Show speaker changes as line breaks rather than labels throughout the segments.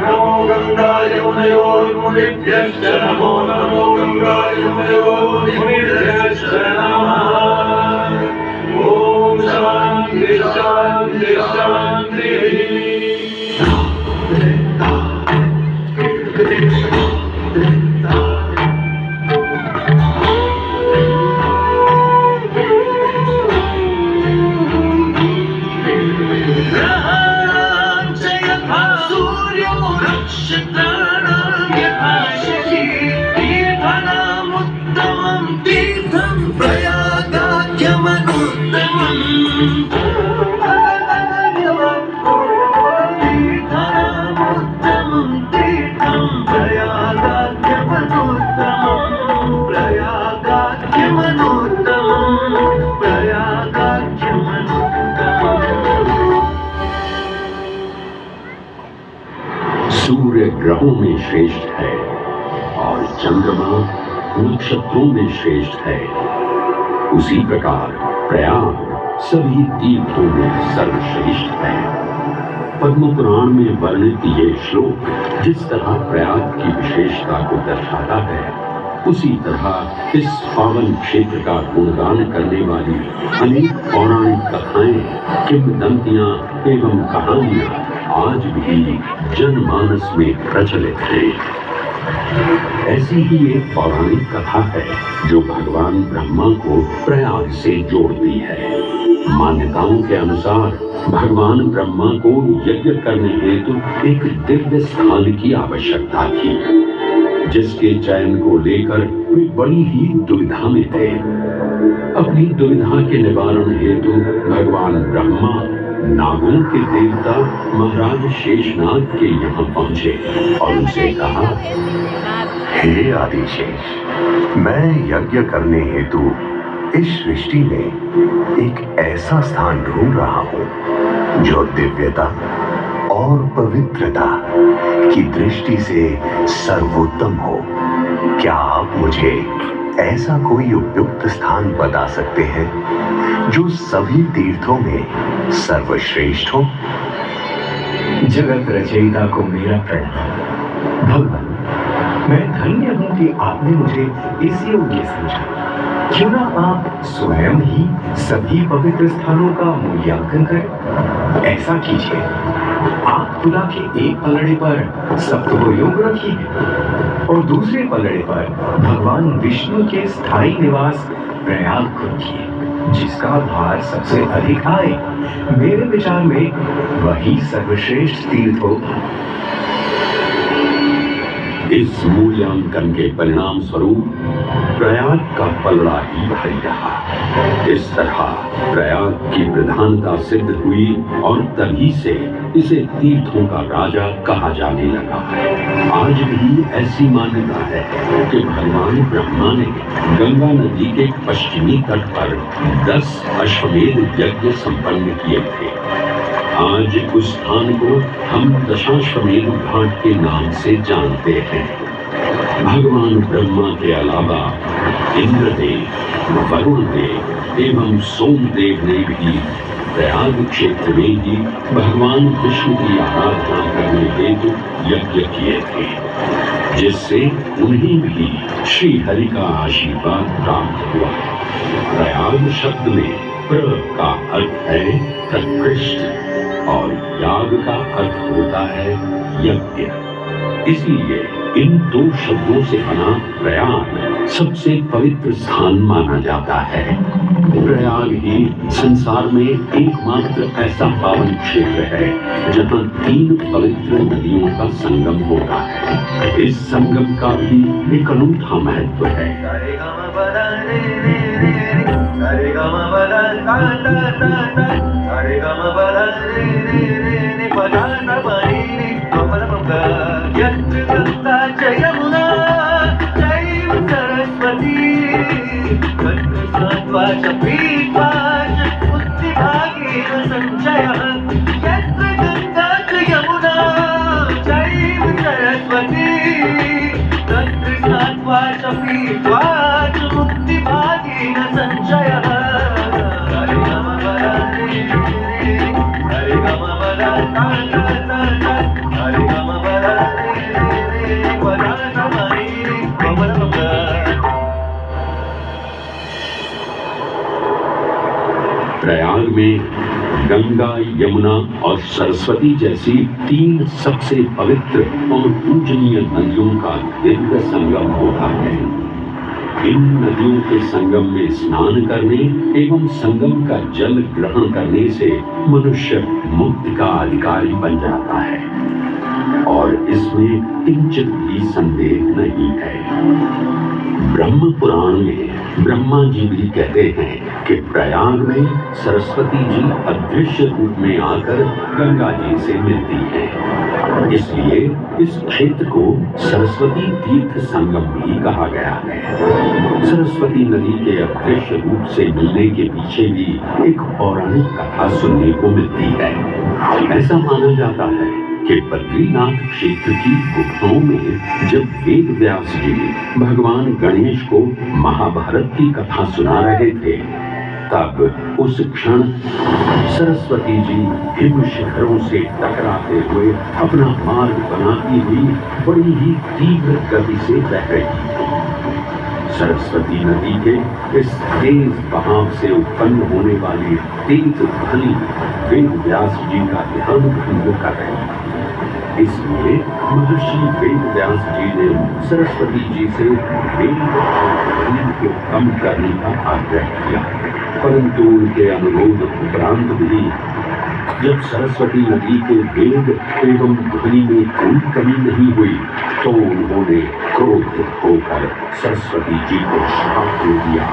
नमो गंगाय मुनयोर्मुनिभ्यश्च नमो नमो गंगाय मुनयोर्मुनिभ्यश्च नमः। ओम शांति शांति शांति।
सूर्य ग्रहों में श्रेष्ठ है और चंद्रमा नक्षत्रों में श्रेष्ठ है, उसी प्रकार प्रयाग सभी तीर्थों में सर्वश्रेष्ठ है। पद्म पुराण में वर्णित ये श्लोक जिस तरह प्रयाग की विशेषता को दर्शाता है, उसी तरह इस पावन क्षेत्र का गुणगान करने वाली अनेक पौराणिक कथाएं, किंवदंतियां एवं कहानियां आज भी जनमानस में प्रचलित है। ऐसी ही एक पौराणिक कथा है जो भगवान ब्रह्मा को प्रयाग से जोड़ती है। मान्यताओं के अनुसार भगवान ब्रह्मा को यज्ञ करने हेतु एक दिव्य स्थान की आवश्यकता थी, जिसके चयन को लेकर वे बड़ी ही दुविधा में थे। अपनी दुविधा के निवारण हेतु भगवान ब्रह्मा नागों के देवता महाराज शेषनाग के यहाँ पहुंचे और उनसे कहा,
हे आदिशेष, मैं यज्ञ करने हेतु इस सृष्टि में एक ऐसा स्थान ढूंढ रहा हूं जो दिव्यता और पवित्रता की दृष्टि से सर्वोत्तम हो। क्या आप मुझे ऐसा कोई उपयुक्त स्थान बता सकते हैं जो सभी तीर्थों में सर्वश्रेष्ठ हो?
जगत रचयिता को मेरा प्रणाम। भगवान, मैं धन्य हूं कि आपने मुझे इस योग्य समझा। क्यों ना आप स्वयं ही सभी पवित्र स्थानों का मूल्यांकन करें। ऐसा कीजिए, आप तुला के एक पलड़े पर सप्तयोग रखिए और दूसरे पलड़े पर भगवान विष्णु के स्थायी निवास प्रयाग को रखिए, जिसका भार सबसे अधिक आए। मेरे विचार में वही सर्वश्रेष्ठ तीर्थ होगा।
इस मूल्यांकन के परिणाम स्वरूप प्रयाग का पलड़ा ही भारी रहा। इस तरह प्रयाग की प्रधानता सिद्ध हुई और तभी से इसे तीर्थों का राजा कहा जाने लगा। आज भी ऐसी मान्यता है कि भगवान ब्रह्मा ने गंगा नदी के पश्चिमी तट पर 10 अश्वमेध यज्ञ संपन्न किए थे। आज उस स्थान को हम दशाश्वमेध घाट के नाम से जानते हैं। भगवान ब्रह्मा के अलावा इंद्रदेव, वरुण देव एवं सोमदेव ने भी प्रयाग क्षेत्र में ही भगवान विष्णु की आराधना करने हेतु यज्ञ किए थे, जिससे उन्हें भी श्री हरि का आशीर्वाद प्राप्त हुआ। प्रयाग शब्द में प्र का अर्थ है प्रकृष्ट और याग का अर्थ होता है यज्ञ। इसलिए इन दो शब्दों से बना प्रयाग सबसे पवित्र स्थान माना जाता है। प्रयाग ही संसार में एकमात्र ऐसा पावन क्षेत्र है जहाँ 3 पवित्र नदियों का संगम होता है। इस संगम का भी एक अनूठा महत्व है।
यमुना जैव सरस्वती संचय यत्र गंगा च यमुना जैव सरस्वती तत्र सात्वा च पीत्वा च मुक्तिभागेन संचयः। हरे गम हरे हरे गम
में गंगा, यमुना और सरस्वती जैसी 3 सबसे पवित्र और पूजनीय नदियों का दिव्य संगम होता है। इन नदियों के संगम में स्नान करने एवं संगम का जल ग्रहण करने से मनुष्य मुक्ति का अधिकारी बन जाता है और इसमें किंचित भी संदेह नहीं है। ब्रह्म पुराण में ब्रह्मा जी भी कहते हैं कि प्रयाग में सरस्वती जी अदृश्य रूप में आकर गंगा जी से मिलती हैं। इसलिए इस क्षेत्र को सरस्वती तीर्थ संगम भी कहा गया है। सरस्वती नदी के अदृश्य रूप से मिलने के पीछे भी एक पौराणिक कथा सुनने को मिलती है। ऐसा माना जाता है कि बद्रीनाथ क्षेत्र की गुफाओं में जब वेद व्यास जी भगवान गणेश को महाभारत की कथा सुना रहे थे, तब उस क्षण सरस्वती जी हिम शिखरों से टकराते हुए अपना मार्ग बनाती हुई बड़ी ही तीव्र गति से बह रही थी। सरस्वती नदी के इस तेज बहाव से उत्पन्न होने वाली तेज ध्वनि वेद व्यास जी का ध्यान भंग कर रही थी। इसलिए महर्षि वेद व्यास जी ने सरस्वती जी से वेद और ध्वनि को कम करने का आग्रह किया, परंतु उनके अनुरोध उपरांत भी जब सरस्वती नदी के वेग एवं ध्वनि में कोई कमी नहीं हुई तो उन्होंने क्रोधित होकर सरस्वती जी को श्राप दे दिया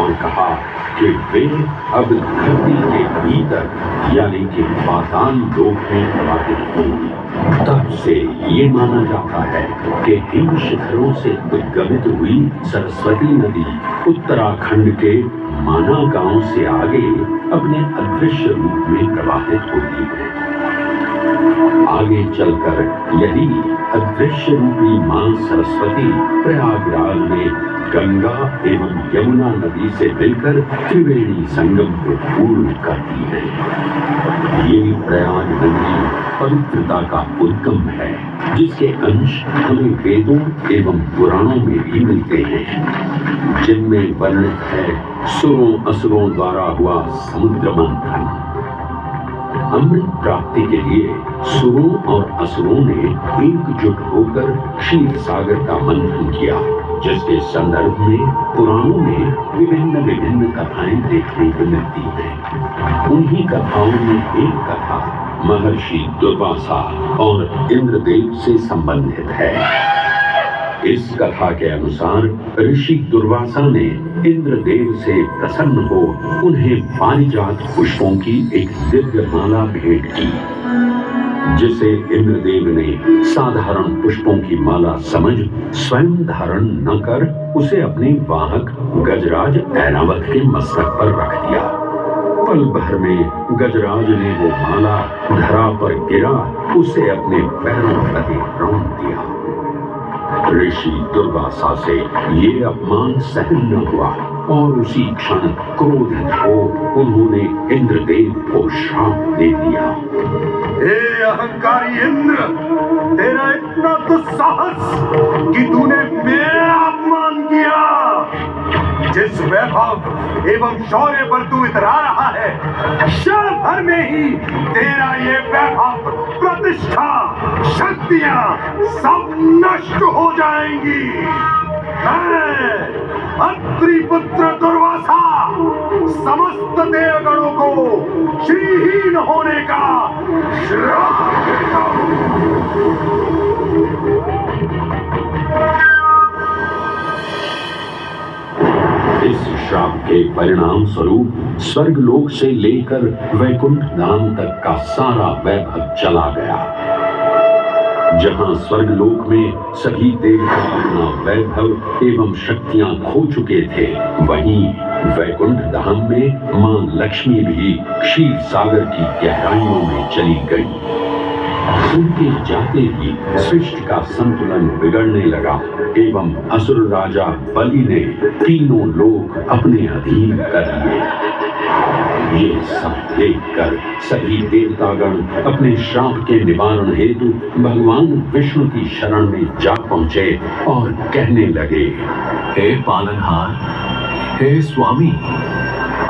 और कहा कि वे अब धरती के भीतर यानी कि पाताल लोक में प्रवाहित होंगी। तब से ये माना जाता है कि हिम शिखरों से उद्गमित हुई सरस्वती नदी उत्तराखंड के माना गांव से आगे अपने अदृश्य रूप में प्रवाहित होती है। आगे चलकर यही अदृश्य रूपी मां सरस्वती प्रयागराज में गंगा एवं यमुना नदी से मिलकर त्रिवेणी संगम को पूर्ण करती है। ये प्रयाग नदी पवित्रता का उद्गम है, जिसके अंश हमें वेदों एवं पुराणों में भी मिलते हैं, जिनमें वर्णित है सुरों असुरों द्वारा हुआ समुद्र मंथन। अमृत प्राप्ति के लिए सुरों और असुरों ने एकजुट होकर क्षीर सागर का मंथन किया, जिसके संदर्भ में पुराणों में विभिन्न कथाएं देखने को मिलती हैं। उन्हीं कथाओं में एक कथा महर्षि दुर्वासा और इंद्रदेव से संबंधित है। इस कथा के अनुसार ऋषि दुर्वासा ने इंद्रदेव से प्रसन्न हो उन्हें पारिजात पुष्पों की एक दिव्य माला भेंट की, जिसे इंद्रदेव ने साधारण पुष्पों की माला समझ स्वयं धारण न कर उसे अपने वाहक गजराज ऐरावत के मस्तक पर रख दिया। पल भर में गजराज ने वो माला धरा पर गिरा उसे अपने पैरों तले रौंद दिया। ऋषि दुर्वासा से ये अपमान सहन न हुआ और उसी क्षण क्रोधित हो उन्होंने इंद्रदेव को श्राप दे दिया।
हे अहंकारी इंद्र, तेरा इतना दुस्साहस कि तूने मेरा अपमान किया। जिस वैभव एवं शौर्य पर तू इतरा रहा है, क्षण भर में ही तेरा ये वैभव, प्रतिष्ठा, शक्तियां सब नष्ट हो जाएंगी। मैं अत्रि पुत्र दुर्वासा समस्त देवगणों को श्रीहीन होने का श्राप देता हूं।
इस श्राप के परिणाम स्वरूप स्वर्गलोक से लेकर वैकुंठ धाम तक का सारा वैभव चला गया। जहां स्वर्गलोक में सभी देवता अपना वैभव एवं शक्तियां खो चुके थे, वहीं वैकुंठ धाम में मां लक्ष्मी भी क्षीर सागर की गहराइयों में चली गई। उनके जाते ही सृष्टि का संतुलन बिगड़ने लगा एवं असुर राजा बलि ने तीनों लोक अपने अधीन कर लिए। ये सब देखकर सभी देवतागण अपने श्राप के निवारण हेतु भगवान विष्णु की शरण में जा पहुंचे और कहने लगे,
हे पालनहार, हे स्वामी,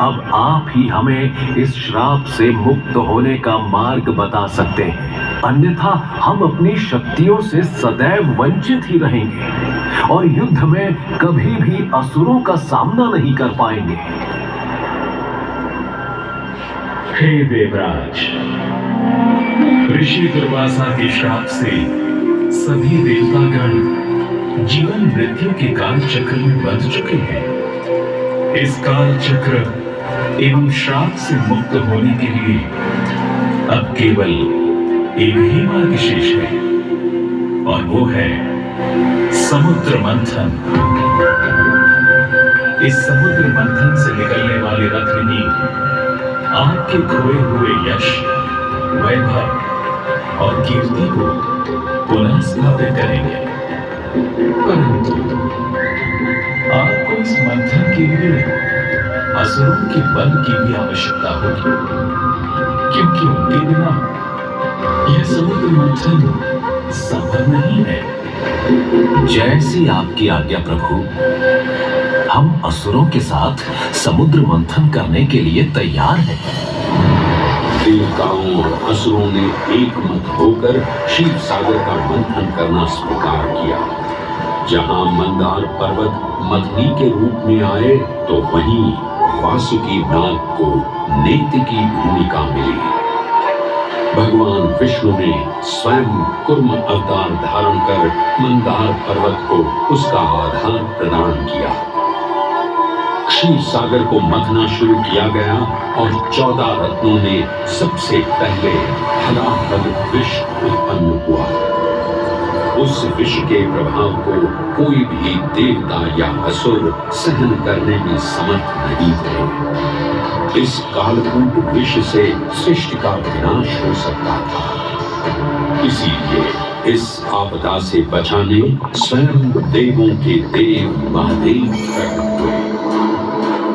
अब आप ही हमें इस श्राप से मुक्त होने का मार्ग बता सकते हैं, अन्यथा हम अपनी शक्तियों से सदैव वंचित ही रहेंगे और युद्ध में कभी भी असुरों का सामना नहीं कर पाएंगे।
हे देवराज, ऋषि दुर्वासा के श्राप से सभी देवतागण जीवन मृत्यु के काल चक्र में बंध चुके हैं। इस काल चक्र एवं श्राप से मुक्त होने के लिए अब केवल एक ही मार्ग शेष है और वो है समुद्र मंथन। इस समुद्र मंथन से निकलने वाले रत्न ही आपके खोए हुए यश, वैभव और कीर्ति को पुनः स्थापित करेंगे। परंतु आपको इस मंथन के लिए असुरों के बल की भी आवश्यकता होगी, क्योंकि उनके बिना यह समुद्र मंथन संभव नहीं है।
जैसी आपकी आज्ञा प्रभु, हम असुरों के साथ समुद्र मंथन करने के लिए तैयार हैं।
देवताओं और असुरों ने एक मत होकर क्षीर सागर का मंथन करना स्वीकार किया। जहां मंदार पर्वत मथनी के रूप में आए तो वहीं वासुकी नाग को नेति की भूमिका मिली। भगवान विष्णु ने स्वयं कुर्म अवतार धारण कर मंदार पर्वत को उसका आधार प्रदान किया। क्षीर सागर को मथना शुरू किया गया और 14 रत्नों में सबसे पहले हलाहल विष उत्पन्न हुआ। उस विष के प्रभाव को कोई भी देवता या असुर सहन करने में समर्थ नहीं थे। इस कालकूट विष से सृष्टि का विनाश हो सकता था। इसीलिए इस आपदा से बचाने स्वयं देवों के देव महादेव प्रकट हुए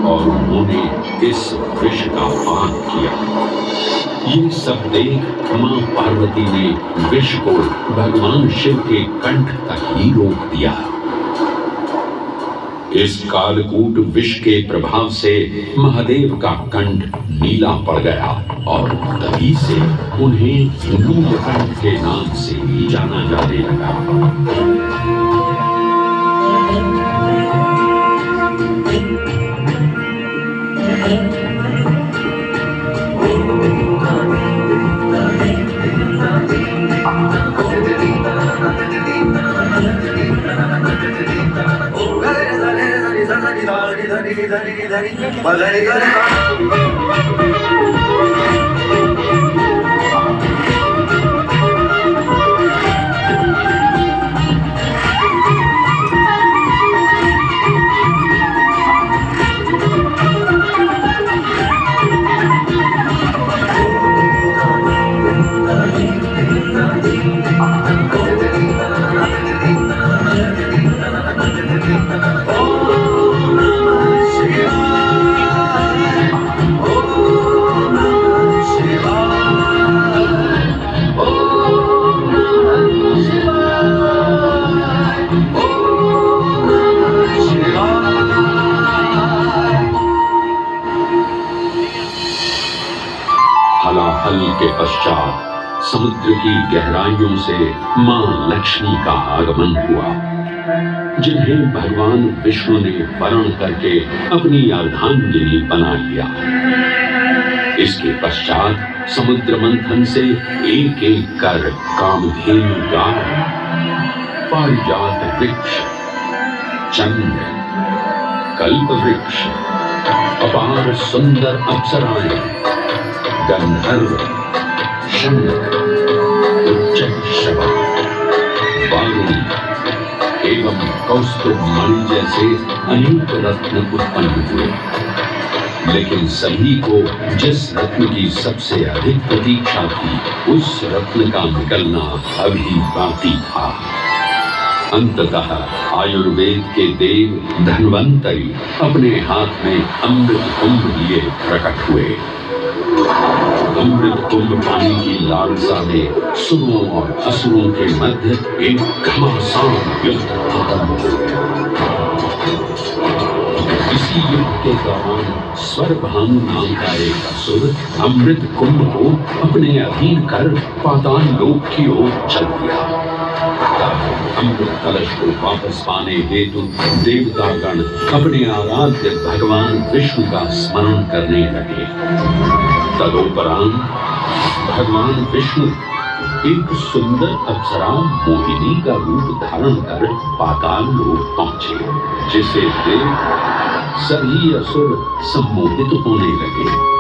और उन्होंने इस विष का पान किया। ये सब देख मां पार्वती ने विष को भगवान शिव के कंठ तक ही रोक दिया। इस कालकूट विष के प्रभाव से महादेव का कंठ नीला पड़ गया और तभी से उन्हें नीलकंठ के नाम से ही जाना जाने लगा। हलाहल के पश्चात समुद्र की गहराइयों से मां लक्ष्मी का आगमन हुआ, जिन्हें भगवान विष्णु ने वरण करके अपनी अर्धांगिनी बना लिया। इसके पश्चात समुद्र मंथन से एक एक कर कामधेनु गाय, पारिजात वृक्ष, चंद्र, कल्प वृक्ष, अपार सुंदर अप्सराएं, गंधर्व, शंख, उच्चैःश्रवा, वारुणी एवं कौस्तुभ मणि जैसे अनेक रत्न उत्पन्न हुए। लेकिन सभी को जिस रत्न की सबसे अधिक प्रतीक्षा थी, उस रत्न का निकलना अभी बाकी था। अंततः आयुर्वेद के देव धन्वंतरी अपने हाथ में अमृत कुंभ लिए प्रकट हुए। अमृत कुंभ पानी की लालसा में सुरों और असुरों के मध्य एक घमासान युद्ध खत्म हो गया। इसी युद्ध के दौरान स्वरभानु नाम का एक असुर अमृत कुंभ को अपने अधीन कर पाताल लोक की ओर चल दिया। तब अमृत कलश को वापस पाने हेतु देवतागण अपने आराध्य भगवान विष्णु का स्मरण करने लगे। तदोपरांत भगवान विष्णु एक सुंदर अप्सरा मोहिनी का रूप धारण कर पाताल लोक पहुंचे, जिसे देख सभी असुर सम्मोहित होने लगे।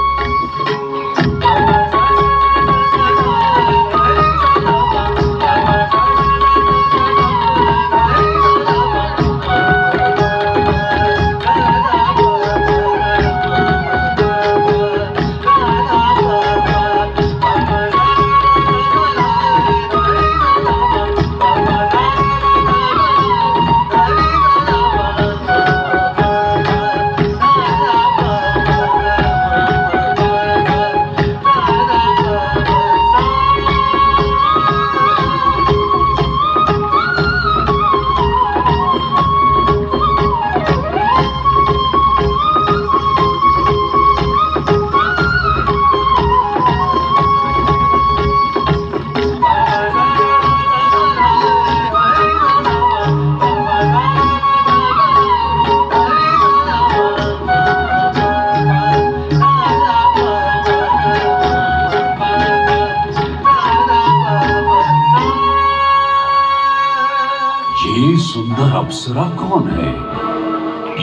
ये सुंदर अप्सरा कौन है?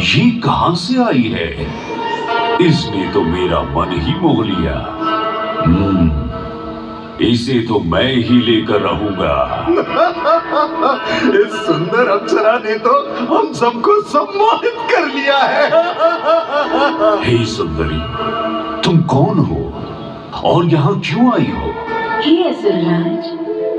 ये कहां से आई है? इसने तो मेरा मन ही मोह लिया। इसे तो मैं ही लेकर रहूंगा।
इस सुंदर अप्सरा ने तो हम सबको सम्मोहित कर लिया है।
हे सुंदरी, तुम कौन हो और यहाँ क्यों आई हो?
हे असुरराज,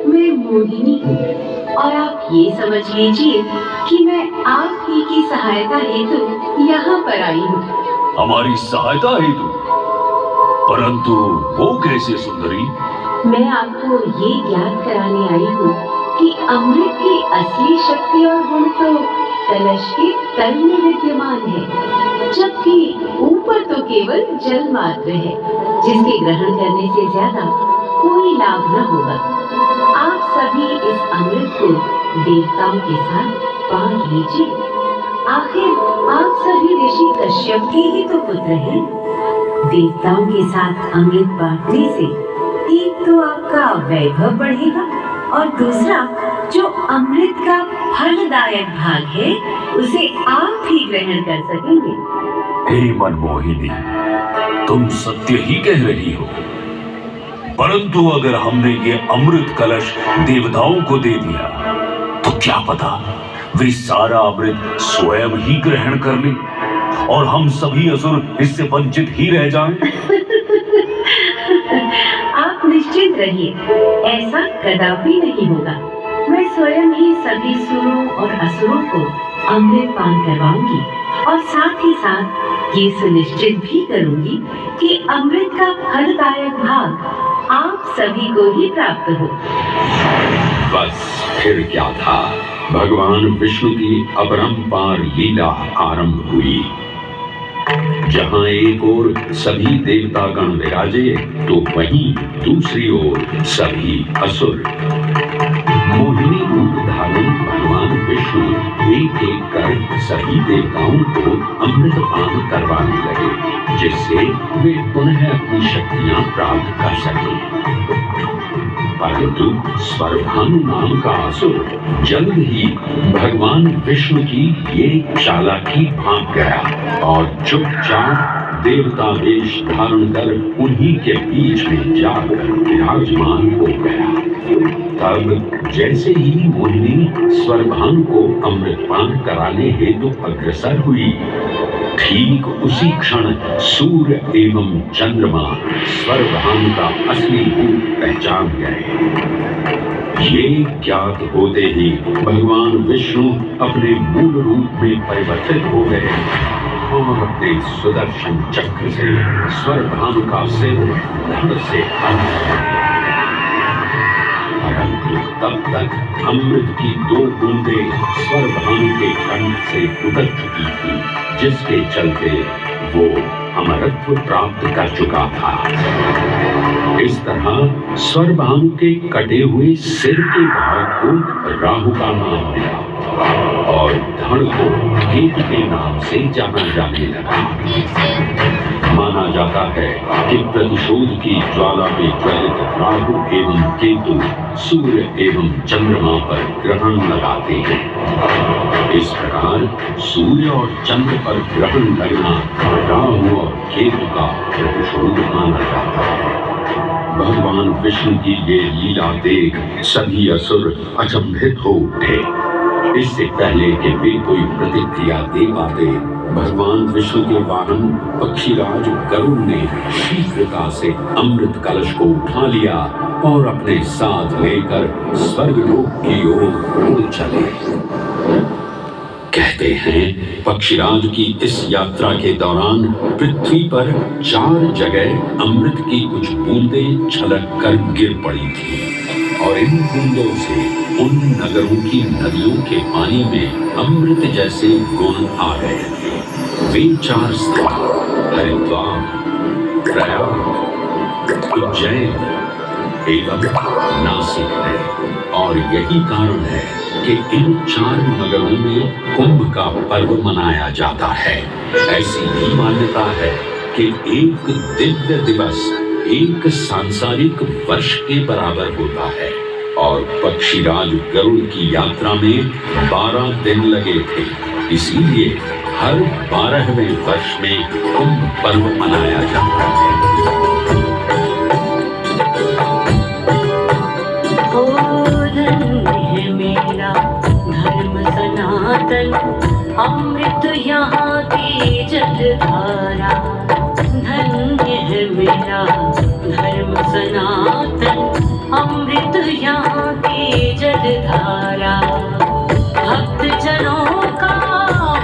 मैं मोहिनी हूँ और आप ये समझ लीजिए कि मैं आप ही की सहायता हेतु यहाँ पर आई हूँ।
हमारी सहायता हेतु? परंतु वो कैसे सुंदरी?
मैं आपको ये ज्ञात कराने आई हूँ कि अमृत की असली शक्ति और गुण तो कलश के तल में विद्यमान है, जबकि ऊपर तो केवल जल मात्र है, जिसके ग्रहण करने से ज्यादा कोई लाभ न होगा। आप सभी इस अमृत को देवताओं के साथ बांट लीजिए। आखिर आप सभी ऋषि कश्यप के ही तो पुत्र हैं। देवताओं के साथ अमृत बांटने से एक तो आपका वैभव बढ़ेगा और दूसरा जो अमृत का फलदायक भाग है उसे आप ही ग्रहण कर सकेंगे।
हे मनमोहिनी, तुम सत्य ही कह रही हो, परंतु अगर हमने ये अमृत कलश देवताओं को दे दिया तो क्या पता वे सारा अमृत स्वयं ही ग्रहण कर लें और हम सभी असुर इससे वंचित ही रह जाएं।
आप निश्चिंत रहिए, ऐसा कदापि नहीं होगा। मैं स्वयं ही सभी सुरों और असुरों को अमृत पान करवाऊंगी और साथ ही साथ ये सुनिश्चित भी करूंगी कि अमृत का फलदायक भाग आप सभी को ही प्राप्त हो।
बस फिर क्या था, भगवान विष्णु की अपरंपार लीला आरंभ हुई। जहां एक ओर सभी देवतागण विराजे तो वहीं दूसरी ओर सभी असुर। मोहिनी रूप धारण भगवान विष्णु एक एक कर सभी देवताओं को अमृत पान करवाने लगे, जिससे वे पुनः अपनी शक्तियां प्राप्त कर सकें। परंतु स्वरभानु नाम का असुर जल्द ही भगवान विष्णु की ये चालाकी भांप गया और चुपचाप देवता वेश धारण कर उन्हीं के बीच में जाकर विराजमान हो गया। तब जैसे ही मोहिनी स्वरभानु को अमृतपान कराने हेतु अग्रसर हुई, ठीक उसी क्षण सूर्य एवं चंद्रमा स्वरभानु का असली रूप पहचान गए। ये ज्ञात होते ही भगवान विष्णु अपने मूल रूप में परिवर्तित हो गए और अपने सुदर्शन चक्र से स्वरभानु का सिर धड़ से अलग। परंतु तब तक अमृत की 2 बूंदें स्वरभानु के कंठ से उतर चुकी थी, जिसके चलते वो अमरत्व प्राप्त कर चुका था। इस तरह स्वरभानु के कटे हुए सिर के भाग को राहु का नाम मिला और धड़ को केतु के नाम से जाना जाने लगा। माना जाता है कि प्रतिशोध की ज्वाला में ज्वलित राहु एवं केतु सूर्य एवं चंद्रमा पर ग्रहण लगाते हैं। इस प्रकार सूर्य और चंद्र पर ग्रहण लगना राहु और केतु का प्रतिशोध माना जाता है। भगवान विष्णु की ये लीला देख सभी असुर अचंभित हो उठे। इससे पहले कि वे कोई प्रतिक्रिया दे पाते, भगवान विष्णु के वाहन पक्षीराज गरुड़ ने शीघ्रता से अमृत कलश को उठा लिया और अपने साथ लेकर स्वर्गलोक की ओर उड़ चले। कहते हैं पक्षीराज की इस यात्रा के दौरान पृथ्वी पर 4 जगह अमृत की कुछ बूंदें छलक कर गिर पड़ी थी और इन बूंदों से उन नगरों की नदियों के पानी में अमृत जैसे गुण आ गए थे। वे 4 स्थान हरिद्वार, प्रयाग, उज्जैन एवं नासिक है और यही कारण है कि इन 4 नगरों में कुंभ का पर्व मनाया जाता है। ऐसी भी मान्यता है कि एक दिव्य दिवस एक सांसारिक वर्ष के बराबर होता है और पक्षीराज गरुड़ की यात्रा में 12 दिन लगे थे। इसीलिए हर 12वें वर्ष में कुंभ पर्व मनाया जाता है।
धर्म सनातन अमृत यहाँ की जलधारा, धन्य है मेरा धर्म सनातन अमृत यहाँ की जलधारा। भक्त जनों का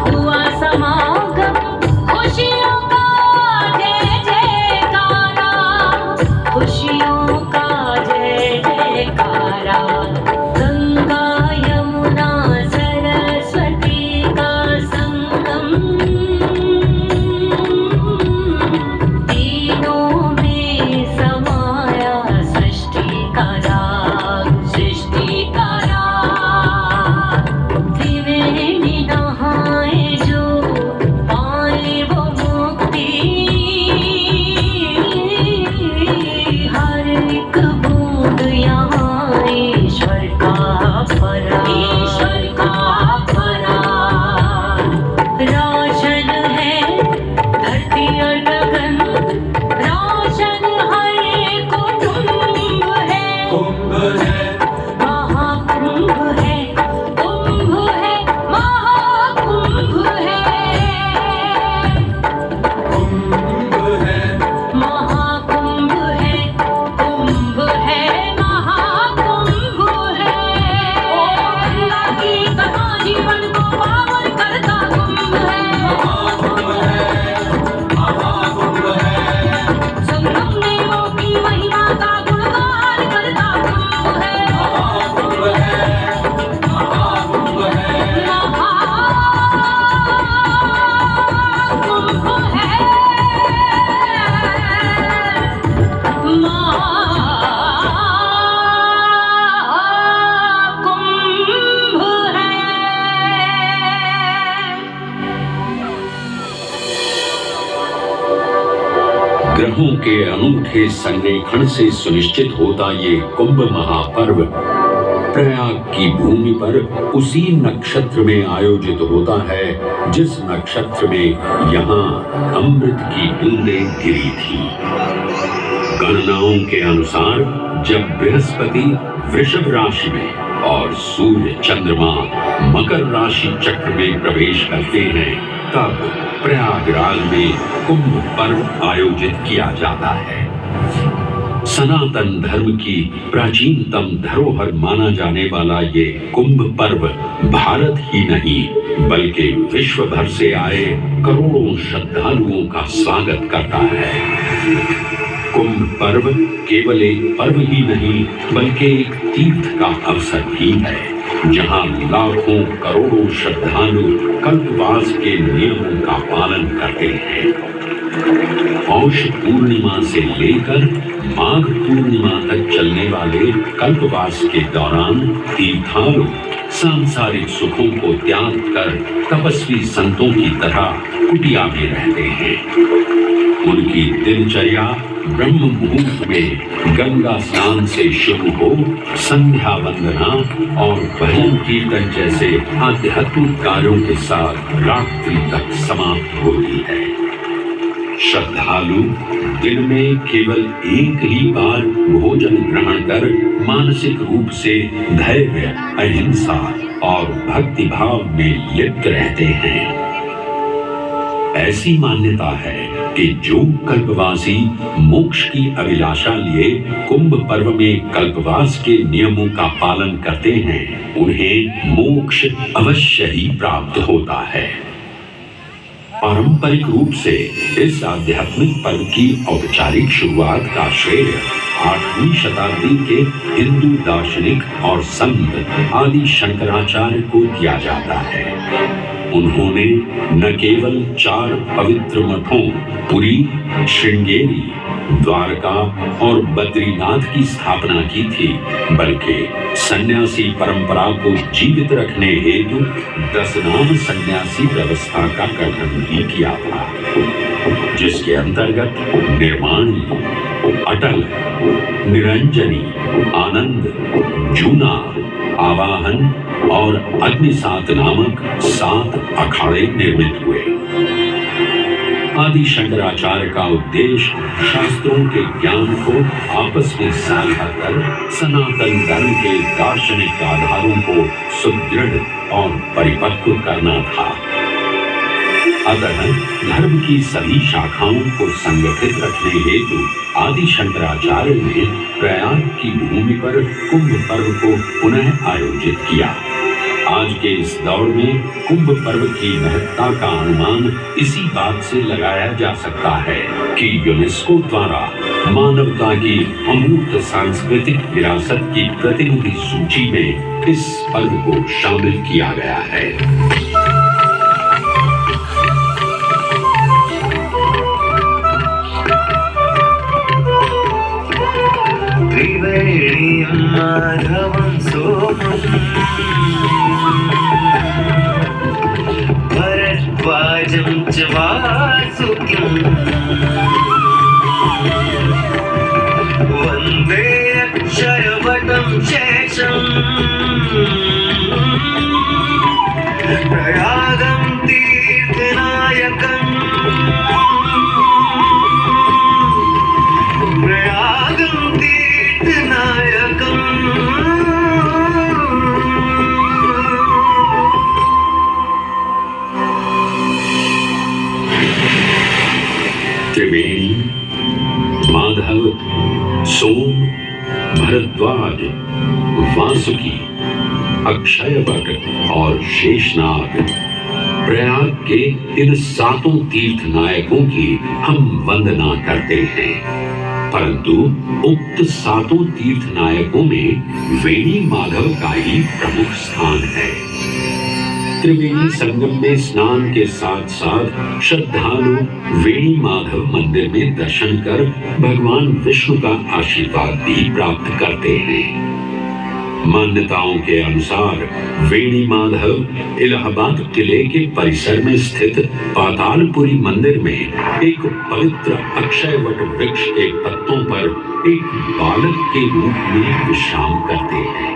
हुआ समागम, खुशियों का जय जयकारा, खुशियों का जय जयकारा। गंगा यमुना सरस्वती का संगम, तीनों में समाया सृष्टि का राग, सृष्टि का राग। त्रिवेणी नहाए जो पाए वो मुक्ति, हर एक बूंद यहाँ ईश्वर का परा, ईश्वर का परा। रोशन है धरती और गगन, रोशन हर कुटुंब है। कुंभ है महाकुंभ है, कुंभ है महाकुंभ है। कुंभ है महाकुंभ है, कुंभ है महाकुंभ है। ओ गंगा की कथा जीवन को पावन करता कुंभ है, महाकुंभ है, महाकुंभ है। संगम देवों की महिमा का गुणगान करता कुंभ है, महाकुंभ है, महाकुंभ है। महाकुंभ है, महाकुंभ है।
ग्रहों के अनूठे संरेखण से सुनिश्चित होता ये कुंभ महापर्व प्रयाग की भूमि पर उसी नक्षत्र में आयोजित होता है जिस नक्षत्र में यहाँ अमृत की बूंदें गिरी थी। गणनाओं के अनुसार जब बृहस्पति वृषभ राशि में और सूर्य चंद्रमा मकर राशि चक्र में प्रवेश करते हैं, तब प्रयागराज में कुंभ पर्व आयोजित किया जाता है। सनातन धर्म की प्राचीनतम धरोहर माना जाने वाला ये कुंभ पर्व भारत ही नहीं बल्कि विश्व भर से आए करोड़ों श्रद्धालुओं का स्वागत करता है। कुंभ पर्व केवल एक पर्व ही नहीं बल्कि एक तीर्थ का अवसर भी है, जहां लाखों करोड़ों श्रद्धालु कल्पवास के नियमों का पालन करते हैं। पौष पूर्णिमा से लेकर माघ पूर्णिमा तक चलने वाले कल्पवास के दौरान तीर्थालु सांसारिक सुखों को त्याग कर तपस्वी संतों की तरह कुटिया में रहते हैं। उनकी दिनचर्या ब्रह्म मुहूर्त में गंगा स्नान से शुरू हो संध्या वंदना और भजन कीर्तन जैसे आध्यात्मिक कार्यों के साथ रात्रि तक समाप्त होती है। श्रद्धालु दिन में केवल एक ही बार भोजन ग्रहण कर मानसिक रूप से धैर्य, अहिंसा और भक्ति भाव में लिप्त रहते हैं। ऐसी मान्यता है कि जो कल्पवासी मोक्ष की अभिलाषा लिए कुंभ पर्व में कल्पवास के नियमों का पालन करते हैं, उन्हें मोक्ष अवश्य ही प्राप्त होता है। पारंपरिक रूप से इस आध्यात्मिक पर्व की औपचारिक शुरुआत का श्रेय 8वीं शताब्दी के हिंदू दार्शनिक और संत आदि शंकराचार्य को दिया जाता है। उन्होंने न केवल 4 पवित्र मठों पुरी, श्रृंगेरी, द्वारका और बद्रीनाथ की स्थापना की थी, बल्कि सन्यासी परंपरा को जीवित रखने हेतु 10 नाम सन्यासी व्यवस्था का गठन भी किया था, जिसके अंतर्गत निर्माणी, अटल, निरंजनी, आनंद, जूना, आवाहन और अग्निसात नामक 7 अखाड़े निर्मित हुए। आदि शंकराचार्य का उद्देश्य शास्त्रों के ज्ञान को आपस में साझा कर सनातन धर्म के दार्शनिक आधारों को सुदृढ़ और परिपक्व करना था। अतः धर्म की सभी शाखाओं को संगठित रखने हेतु आदि शंकराचार्य ने प्रयाग की भूमि पर कुंभ पर्व को पुनः आयोजित किया। आज के इस दौर में कुंभ पर्व की महत्ता का अनुमान इसी बात से लगाया जा सकता है कि यूनेस्को द्वारा मानवता की अमूर्त सांस्कृतिक विरासत की प्रतिनिधि सूची में इस पर्व को शामिल किया गया है।
त्रिवेणीं माधवं सोमं भरद्वाजं च वासुकिं वन्दे अक्षयवटं शेषम् प्रयागं तीर्थनायकम् प्रयागं तीर्थनायकम्।
त्रिवेणी, माधव, सोम, भरद्वाज, वासुकी, अक्षयवट और शेषनाग, प्रयाग के इन 7 तीर्थ नायकों की हम वंदना करते हैं, परंतु उक्त 7 तीर्थ नायकों में वेणी माधव का ही प्रमुख स्थान है। त्रिवेणी संगम में स्नान के साथ साथ श्रद्धालु वेणी माधव मंदिर में दर्शन कर भगवान विष्णु का आशीर्वाद भी प्राप्त करते हैं। मान्यताओं के अनुसार वेणी माधव इलाहाबाद किले के परिसर में स्थित पातालपुरी मंदिर में एक पवित्र अक्षयवट वृक्ष के पत्तों पर एक बालक के रूप में विश्राम करते हैं।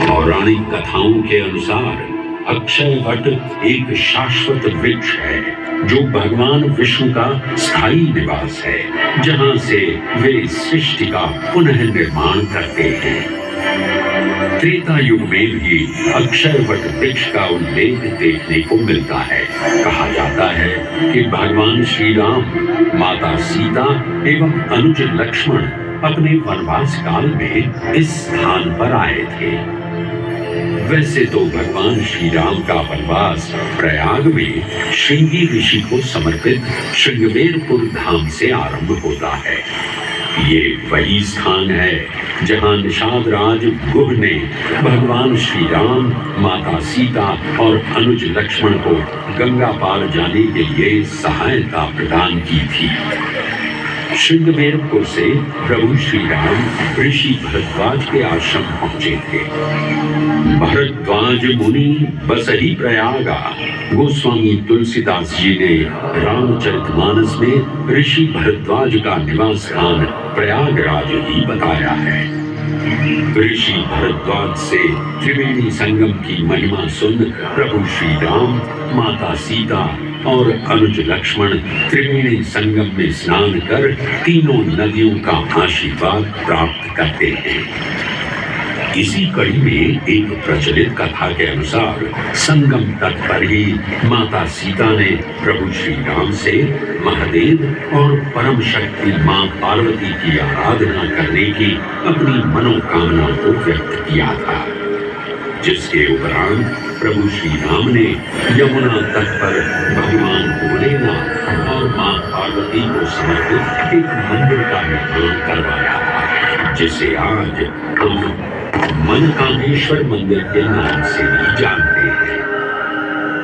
पौराणिक कथाओं के अनुसार अक्षयवट एक शाश्वत वृक्ष है जो भगवान विष्णु का स्थायी निवास है, जहां से वे सृष्टि का पुनः निर्माण करते हैं। त्रेता युग में भी अक्षयवट वृक्ष का उल्लेख देखने को मिलता है। कहा जाता है कि भगवान श्री राम, माता सीता एवं अनुज लक्ष्मण अपने वनवास काल में इस स्थान पर आए थे। वैसे तो भगवान श्री राम का वनवास प्रयाग में श्रृंगी ऋषि को समर्पित श्रृंगवेरपुर धाम से आरंभ होता है। ये वही स्थान है जहां निषाद राज गुह ने भगवान श्री राम, माता सीता और अनुज लक्ष्मण को गंगा पार जाने के लिए सहायता प्रदान की थी। श्रृंगवेरपुर से प्रभु श्री राम ऋषि भरद्वाज के आश्रम पहुंचे थे। भरद्वाज मुनि बसही प्रयागा गोस्वामी तुलसीदास जी ने रामचरितमानस में ऋषि भरद्वाज का निवास स्थान प्रयागराज ही बताया है। ऋषि भरद्वाज से त्रिवेणी संगम की महिमा सुन प्रभु श्री राम, माता सीता और अनुज लक्ष्मण त्रिवेणी संगम में स्नान कर तीनों नदियों का आशीर्वाद प्राप्त करते हैं। इसी कड़ी में एक प्रचलित कथा के अनुसार संगम तट पर ही माता सीता ने प्रभु श्री राम से महादेव और परम शक्ति मां पार्वती की आराधना करने की अपनी मनोकामना को व्यक्त किया था, जिसके उपरांत प्रभु श्री राम ने यमुना तट पर भगवान भोलेनाथ और मां पार्वती को समर्पित एक मंदिर का निर्माण करवाया था, जिसे आज हम मनकामेश्वर मंदिर के नाम से भी जानते हैं।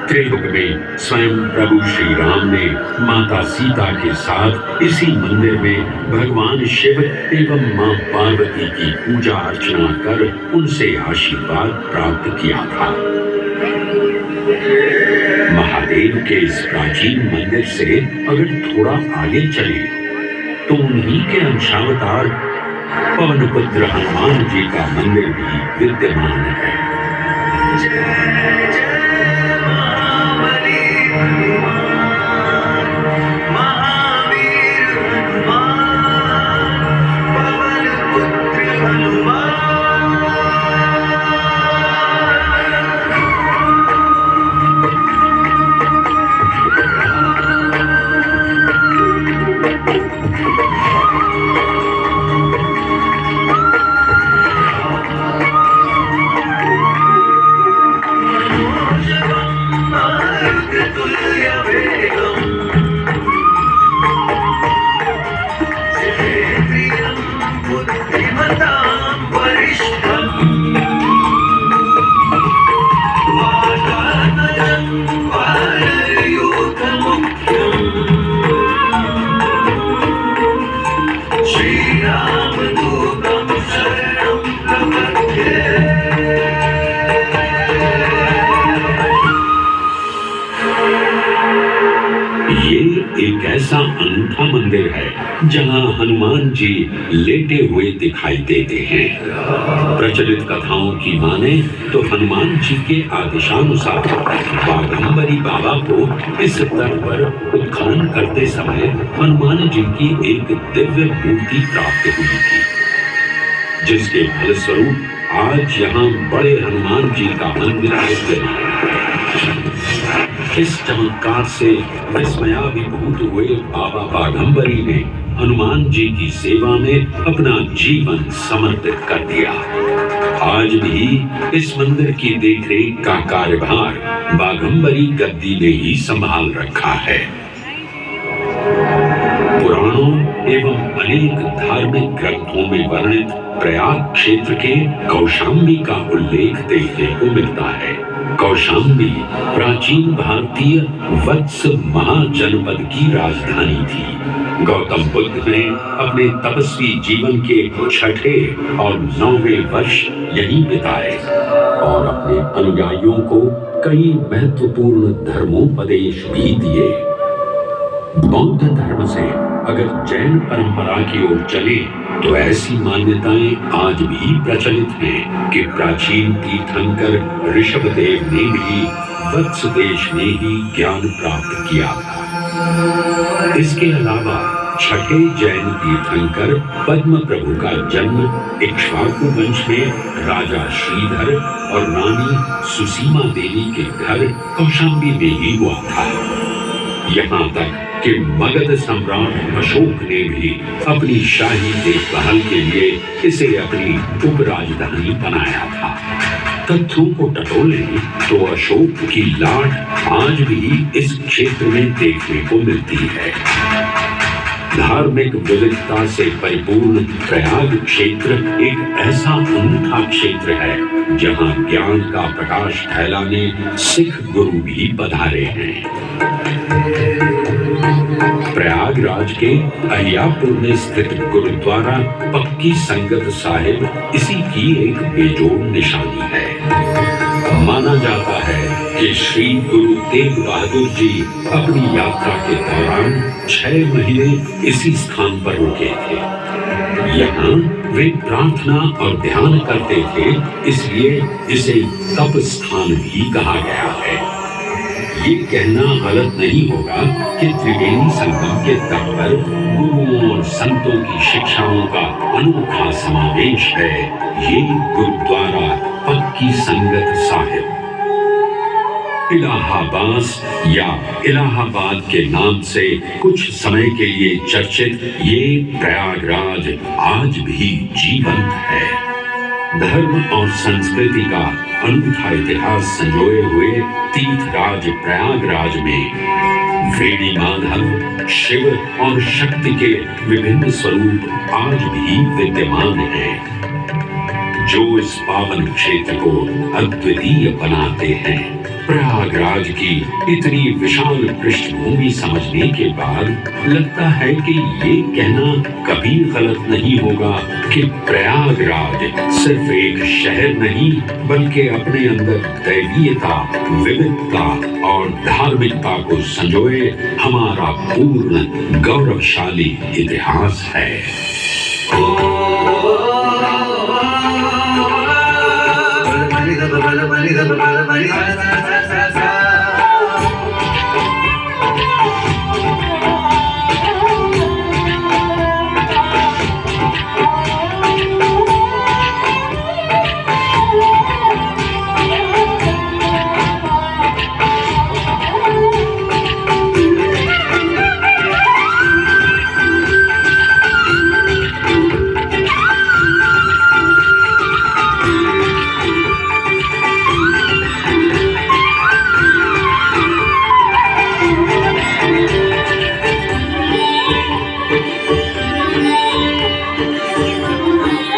त्रेयुग में स्वयं प्रभु श्री राम ने माता सीता के साथ इसी मंदिर में भगवान शिव एवं मां पार्वती की पूजा अर्चना कर उनसे आशीर्वाद प्राप्त किया था। महादेव के इस प्राचीन मंदिर से अगर थोड़ा आगे चले तो उन्हीं के अंशावतार पवन पुत्र हनुमान जी का मंदिर भी विद्यमान है।
महावीर हनुमान, पवन पुत्र हनुमान।
एक ऐसा अनूठा मंदिर है जहां हनुमान जी लेटे हुए दिखाई देते हैं। प्रचलित कथाओं की माने तो हनुमान जी के आदेशानुसार बाघंबरी बाबा को इस तट पर उत्खनन करते समय हनुमान जी की एक दिव्य मूर्ति प्राप्त हुई थी, जिसके फलस्वरूप आज यहाँ बड़े हनुमान जी का मंदिर विद्यमान है। इस चमत्कार से विस्मयाभिभूत हुए बाबा बाघंबरी ने हनुमान जी की सेवा में अपना जीवन समर्पित कर दिया। आज भी इस मंदिर की देखरेख का कार्यभार बाघंबरी गद्दी ने ही संभाल रखा है। पुराणों एवं अनेक धार्मिक ग्रंथों में वर्णित प्रयाग क्षेत्र के कौशाम्बी का उल्लेख देखने को मिलता है। कौशाम्बी प्राचीन भारतीय वत्स महाजनपद की राजधानी थी। गौतम बुद्ध ने अपने तपस्वी जीवन के 6वें और 9वें वर्ष यहीं बिताए और अपने अनुयायियों को कई महत्वपूर्ण धर्मोपदेश भी दिए। बौद्ध धर्म से अगर जैन परंपरा की ओर चले तो ऐसी मान्यताएं आज भी प्रचलित हैं कि प्राचीन तीर्थंकर ऋषभदेव ने भी वत्स देश में ही ज्ञान प्राप्त किया था। इसके अलावा छठे जैन तीर्थंकर पद्म प्रभु का जन्म इक्ष्वाकु वंश में राजा श्रीधर और रानी सुसीमा देवी के घर कौशाम्बी में ही हुआ था। यहाँ तक कि मगध सम्राट अशोक ने भी अपनी शाही देखभाल के लिए इसे अपनी उपराजधानी बनाया था। तथ्यों को टटोलें तो अशोक की लाट आज भी इस क्षेत्र में देखने को मिलती है। धार्मिक विविधता से परिपूर्ण प्रयाग क्षेत्र एक ऐसा अनूठा क्षेत्र है जहां ज्ञान का प्रकाश फैलाने सिख गुरु भी पधारे हैं। प्रयागराज के अहियापुर में स्थित गुरुद्वारा पक्की संगत साहिब इसी की एक बेजोड़ निशानी है। माना जाता है कि श्री गुरु तेग बहादुर जी अपनी यात्रा के दौरान 6 महीने इसी स्थान पर रुके थे। यहाँ वे प्रार्थना और ध्यान करते थे, इसलिए इसे तप स्थान भी कहा गया है। ये कहना गलत नहीं होगा कि त्रिवेणी संगम के तट पर गुरुओं और संतों की शिक्षाओं का अनोखा समावेश है। ये गुरुद्वारा पक्की संगत साहिब इलाहाबाद या इलाहाबाद के नाम से कुछ समय के लिए चर्चित ये प्रयागराज आज भी जीवंत है। धर्म और संस्कृति का अनूठा इतिहास संजोए हुए तीर्थराज प्रयागराज में वेणी माधव, शिव और शक्ति के विभिन्न स्वरूप आज भी विद्यमान हैं, जो इस पावन क्षेत्र को अद्वितीय बनाते हैं। प्रयागराज की इतनी विशाल पृष्ठभूमि समझने के बाद लगता है कि ये कहना कभी गलत नहीं होगा कि प्रयागराज सिर्फ एक शहर नहीं बल्कि अपने अंदर दैवीयता, विविधता और धार्मिकता को संजोए हमारा पूर्ण गौरवशाली इतिहास है।